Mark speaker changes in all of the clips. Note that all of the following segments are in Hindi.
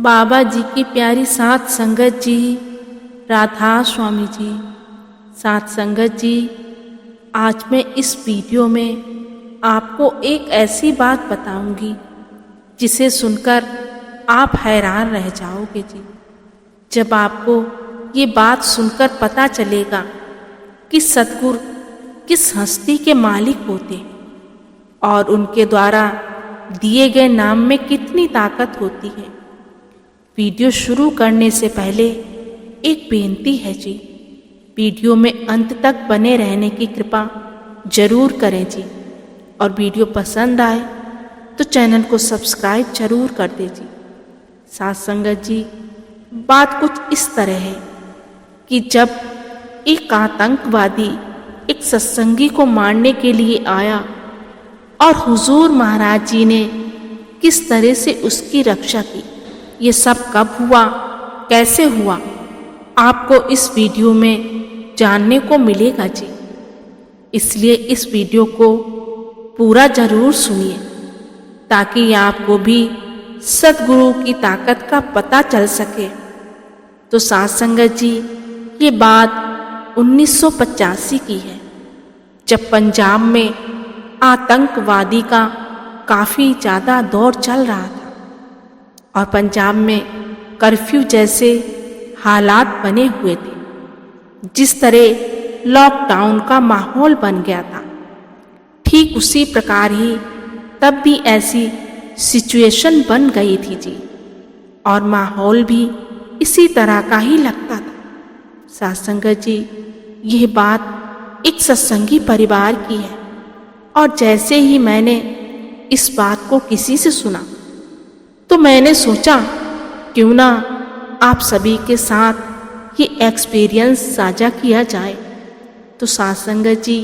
Speaker 1: बाबा जी की प्यारी सात संगत जी, राधा स्वामी जी। सात संगत जी, आज मैं इस वीडियो में आपको एक ऐसी बात बताऊंगी जिसे सुनकर आप हैरान रह जाओगे जी। जब आपको ये बात सुनकर पता चलेगा कि सद्गुरु किस हस्ती के मालिक होते हैं और उनके द्वारा दिए गए नाम में कितनी ताकत होती है। वीडियो शुरू करने से पहले एक बेनती है जी, वीडियो में अंत तक बने रहने की कृपा जरूर करें जी। और वीडियो पसंद आए तो चैनल को सब्सक्राइब जरूर कर दे जी। साथ संगत जी, बात कुछ इस तरह है कि जब एक आतंकवादी एक सत्संगी को मारने के लिए आया और हुजूर महाराज जी ने किस तरह से उसकी रक्षा की, ये सब कब हुआ, कैसे हुआ, आपको इस वीडियो में जानने को मिलेगा जी। इसलिए इस वीडियो को पूरा जरूर सुनिए ताकि आपको भी सद्गुरु की ताकत का पता चल सके। तो साथ संगत जी, ये बात 1985 की है, जब पंजाब में आतंकवादी का काफ़ी ज़्यादा दौर चल रहा था और पंजाब में कर्फ्यू जैसे हालात बने हुए थे, जिस तरह लॉकडाउन का माहौल बन गया था। ठीक उसी प्रकार ही तब भी ऐसी सिचुएशन बन गई थी जी, और माहौल भी इसी तरह का ही लगता था। साथ संगत जी, यह बात एक सत्संगी परिवार की है और जैसे ही मैंने इस बात को किसी से सुना तो मैंने सोचा क्यों ना आप सभी के साथ ये एक्सपीरियंस साझा किया जाए। तो साथ संगत जी,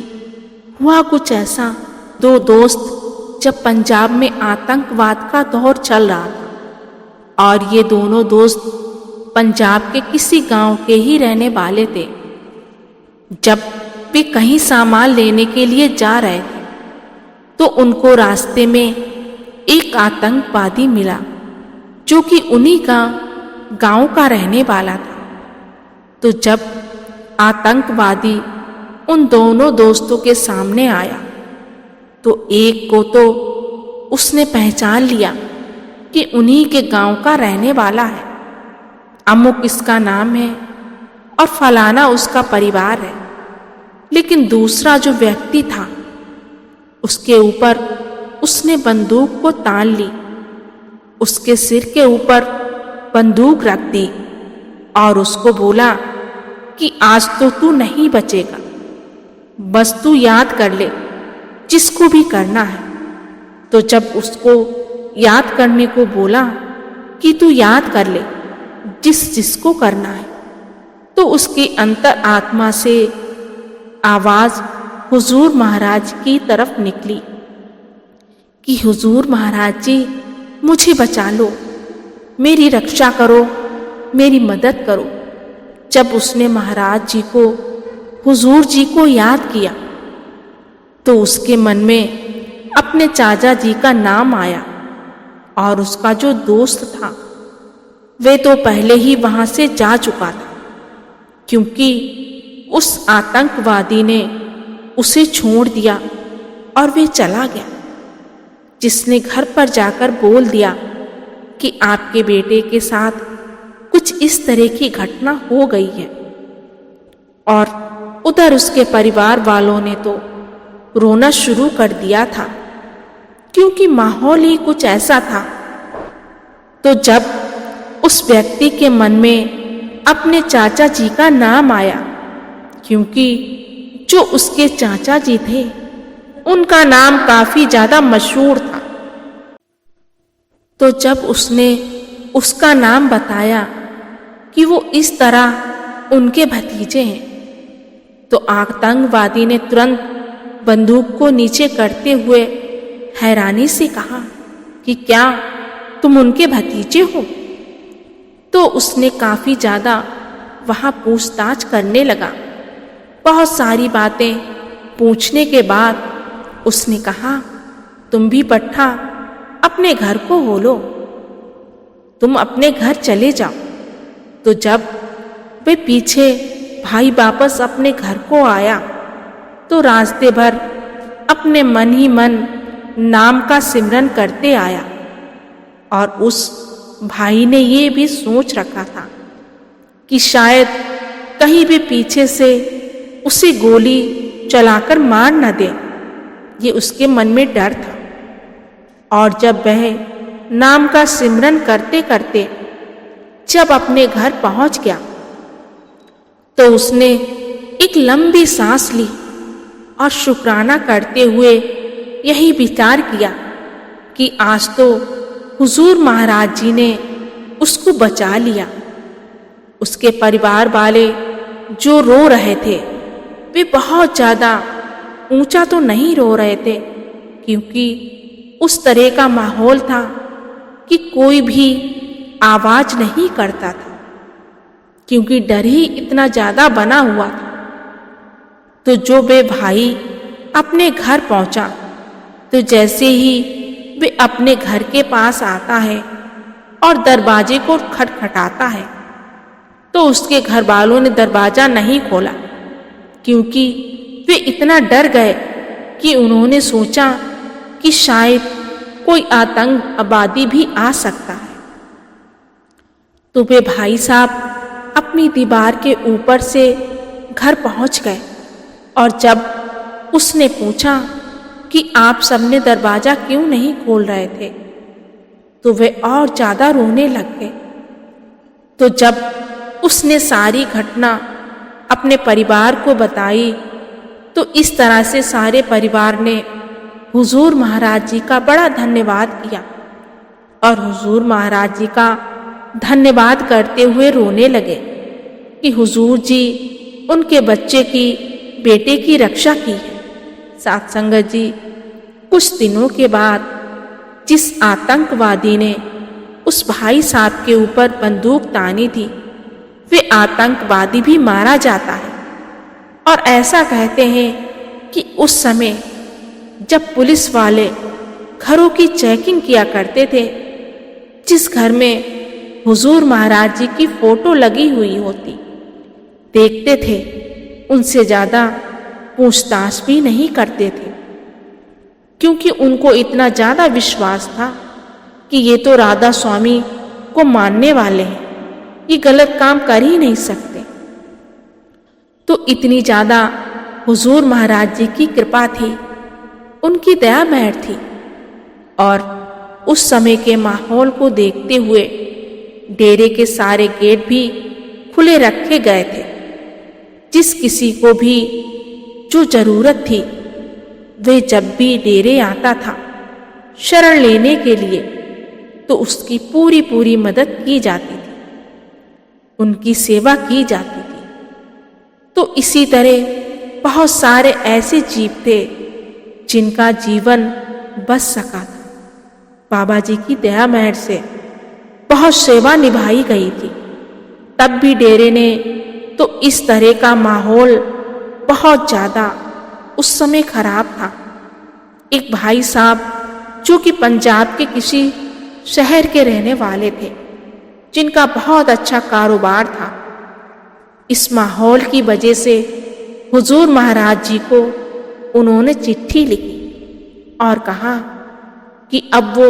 Speaker 1: हुआ कुछ ऐसा, दो दोस्त जब पंजाब में आतंकवाद का दौर चल रहा था और ये दोनों दोस्त पंजाब के किसी गांव के ही रहने वाले थे। जब वे कहीं सामान लेने के लिए जा रहे थे तो उनको रास्ते में एक आतंकवादी मिला जो कि उन्हीं का गांव का रहने वाला था। तो जब आतंकवादी उन दोनों दोस्तों के सामने आया तो एक को तो उसने पहचान लिया कि उन्हीं के गांव का रहने वाला है, अमुक इसका नाम है और फलाना उसका परिवार है। लेकिन दूसरा जो व्यक्ति था उसके ऊपर उसने बंदूक को तान ली, उसके सिर के ऊपर बंदूक रख दी और उसको बोला कि आज तो तू नहीं बचेगा, बस तू याद कर ले जिसको भी करना है। तो जब उसको याद करने को बोला कि तू याद कर ले जिसको करना है, तो उसकी अंतर आत्मा से आवाज हुजूर महाराज की तरफ निकली कि हुजूर महाराज जी, मुझे बचा लो, मेरी रक्षा करो, मेरी मदद करो। जब उसने महाराज जी को, हुजूर जी को याद किया तो उसके मन में अपने चाचा जी का नाम आया और उसका जो दोस्त था वे तो पहले ही वहां से जा चुका था, क्योंकि उस आतंकवादी ने उसे छोड़ दिया और वे चला गया, जिसने घर पर जाकर बोल दिया कि आपके बेटे के साथ कुछ इस तरह की घटना हो गई है। और उधर उसके परिवार वालों ने तो रोना शुरू कर दिया था, क्योंकि माहौल ही कुछ ऐसा था। तो जब उस व्यक्ति के मन में अपने चाचा जी का नाम आया, क्योंकि जो उसके चाचा जी थे उनका नाम काफी ज्यादा मशहूर था, तो जब उसने उसका नाम बताया कि वो इस तरह उनके भतीजे हैं, तो आतंकवादी ने तुरंत बंदूक को नीचे करते हुए हैरानी से कहा कि क्या तुम उनके भतीजे हो? तो उसने काफी ज्यादा वहां पूछताछ करने लगा। बहुत सारी बातें पूछने के बाद उसने कहा, तुम भी पट्ठा अपने घर को बोलो। तुम अपने घर चले जाओ। तो जब वे पीछे भाई वापस अपने घर को आया तो रास्ते भर अपने मन ही मन नाम का सिमरन करते आया। और उस भाई ने ये भी सोच रखा था कि शायद कहीं भी पीछे से उसे गोली चलाकर मार न दे। ये उसके मन में डर था। और जब वह नाम का सिमरन करते करते जब अपने घर पहुंच गया तो उसने एक लंबी सांस ली और शुक्राना करते हुए यही विचार किया कि आज तो हुजूर महाराज जी ने उसको बचा लिया। उसके परिवार वाले जो रो रहे थे वे बहुत ज़्यादा ऊंचा तो नहीं रो रहे थे, क्योंकि उस तरह का माहौल था कि कोई भी आवाज नहीं करता था, क्योंकि डर ही इतना ज़्यादा बना हुआ था। तो जो वे भाई अपने घर पहुंचा तो जैसे ही वे अपने घर के पास आता है और दरवाजे को खटखटाता है तो उसके घर वालों ने दरवाजा नहीं खोला, क्योंकि वे इतना डर गए कि उन्होंने सोचा कि शायद कोई आतंकवादी भी आ सकता है। तो वे भाई साहब अपनी दीवार के ऊपर से घर पहुंच गए और जब उसने पूछा कि आप सबने दरवाजा क्यों नहीं खोल रहे थे तो वे और ज़्यादा रोने लग गए। तो जब उसने सारी घटना अपने परिवार को बताई तो इस तरह से सारे परिवार ने हुजूर महाराज जी का बड़ा धन्यवाद किया और हुजूर महाराज जी का धन्यवाद करते हुए रोने लगे कि हुजूर जी उनके बच्चे की बेटे की रक्षा की है। साथ संगत जी, कुछ दिनों के बाद जिस आतंकवादी ने उस भाई साहब के ऊपर बंदूक तानी थी वे आतंकवादी भी मारा जाता है। और ऐसा कहते हैं कि उस समय जब पुलिस वाले घरों की चेकिंग किया करते थे, जिस घर में हुजूर महाराज जी की फोटो लगी हुई होती, देखते थे उनसे ज़्यादा पूछताछ भी नहीं करते थे, क्योंकि उनको इतना ज़्यादा विश्वास था कि ये तो राधा स्वामी को मानने वाले हैं, ये गलत काम कर ही नहीं सकते। तो इतनी ज़्यादा हुजूर महाराज जी की कृपा थी, उनकी दया मेहर थी। और उस समय के माहौल को देखते हुए डेरे के सारे गेट भी खुले रखे गए थे। जिस किसी को भी जो जरूरत थी वे जब भी डेरे आता था शरण लेने के लिए तो उसकी पूरी पूरी मदद की जाती थी, उनकी सेवा की जाती थी। तो इसी तरह बहुत सारे ऐसे जीव थे जिनका जीवन बच सका था। बाबा जी की दया मेहर से बहुत सेवा निभाई गई थी। तब भी डेरे ने तो इस तरह का माहौल बहुत ज़्यादा उस समय खराब था। एक भाई साहब जो कि पंजाब के किसी शहर के रहने वाले थे, जिनका बहुत अच्छा कारोबार था, इस माहौल की वजह से हुजूर महाराज जी को उन्होंने चिट्ठी लिखी और कहा कि अब वो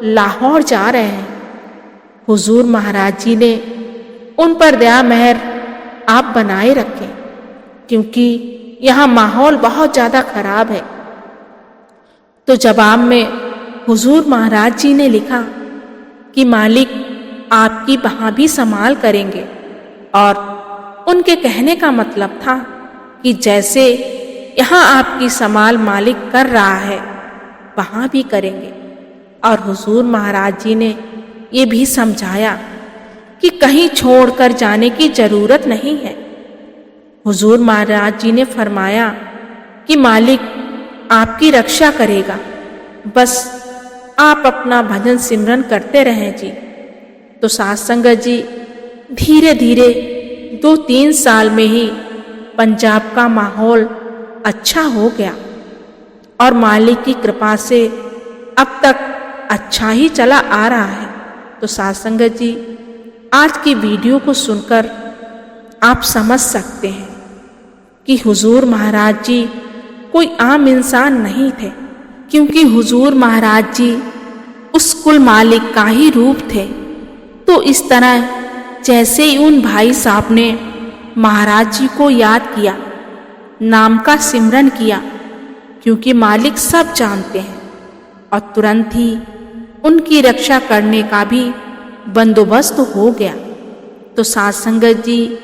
Speaker 1: लाहौर जा रहे हैं। हुजूर महाराज जी ने उन पर दया मेहर आप बनाए रखें, क्योंकि यहाँ माहौल बहुत ज़्यादा खराब है। तो जवाब में हुजूर महाराज जी ने लिखा कि मालिक आपकी वहाँ भी संभाल करेंगे। और उनके कहने का मतलब था कि जैसे यहाँ आपकी संभाल मालिक कर रहा है वहाँ भी करेंगे। और हुजूर महाराज जी ने ये भी समझाया कि कहीं छोड़कर जाने की जरूरत नहीं है। हुजूर महाराज जी ने फरमाया कि मालिक आपकी रक्षा करेगा, बस आप अपना भजन सिमरन करते रहें जी। तो साथ संगत जी, धीरे धीरे 2-3 साल में ही पंजाब का माहौल अच्छा हो गया और मालिक की कृपा से अब तक अच्छा ही चला आ रहा है। तो साध संगत जी, आज की वीडियो को सुनकर आप समझ सकते हैं कि हुजूर महाराज जी कोई आम इंसान नहीं थे, क्योंकि हुजूर महाराज जी उस कुल मालिक का ही रूप थे। तो इस तरह जैसे ही उन भाई साहब ने महाराज जी को याद किया, नाम का सिमरन किया, क्योंकि मालिक सब जानते हैं, और तुरंत ही उनकी रक्षा करने का भी बंदोबस्त हो गया। तो साध संगत जी,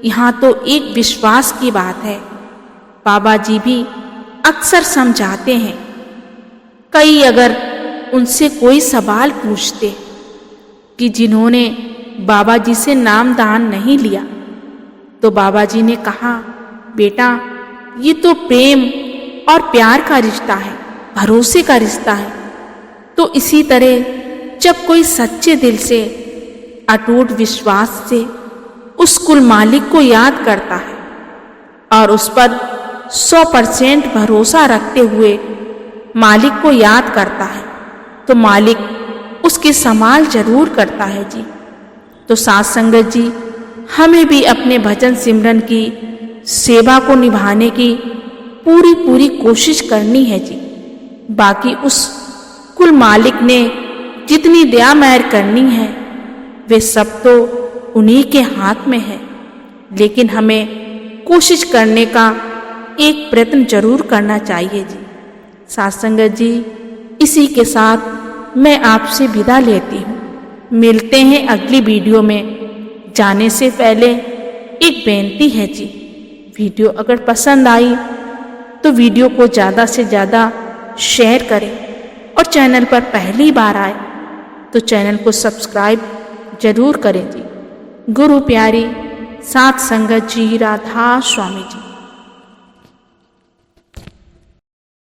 Speaker 1: यहाँ तो एक विश्वास की बात है। बाबा जी भी अक्सर समझाते हैं, कई अगर उनसे कोई सवाल पूछते कि जिन्होंने बाबा जी से नाम दान नहीं लिया, तो बाबा जी ने कहा, बेटा ये तो प्रेम और प्यार का रिश्ता है, भरोसे का रिश्ता है। तो इसी तरह जब कोई सच्चे दिल से, अटूट विश्वास से उस कुल मालिक को याद करता है और उस पर 100% भरोसा रखते हुए मालिक को याद करता है, तो मालिक उसकी संभाल जरूर करता है जी। तो साध संगत जी, हमें भी अपने भजन सिमरन की सेवा को निभाने की पूरी कोशिश करनी है जी। बाकी उस कुल मालिक ने जितनी दया मेहर करनी है वे सब तो उन्हीं के हाथ में है, लेकिन हमें कोशिश करने का एक प्रयत्न जरूर करना चाहिए जी। साध संगत जी, इसी के साथ मैं आपसे विदा लेती हूँ। मिलते हैं अगली वीडियो में। जाने से पहले एक बेनती है जी, वीडियो अगर पसंद आई तो वीडियो को ज़्यादा से ज़्यादा शेयर करें, और चैनल पर पहली बार आए तो चैनल को सब्सक्राइब जरूर करें जी। गुरु प्यारी साध संगत जी, राधा स्वामी जी।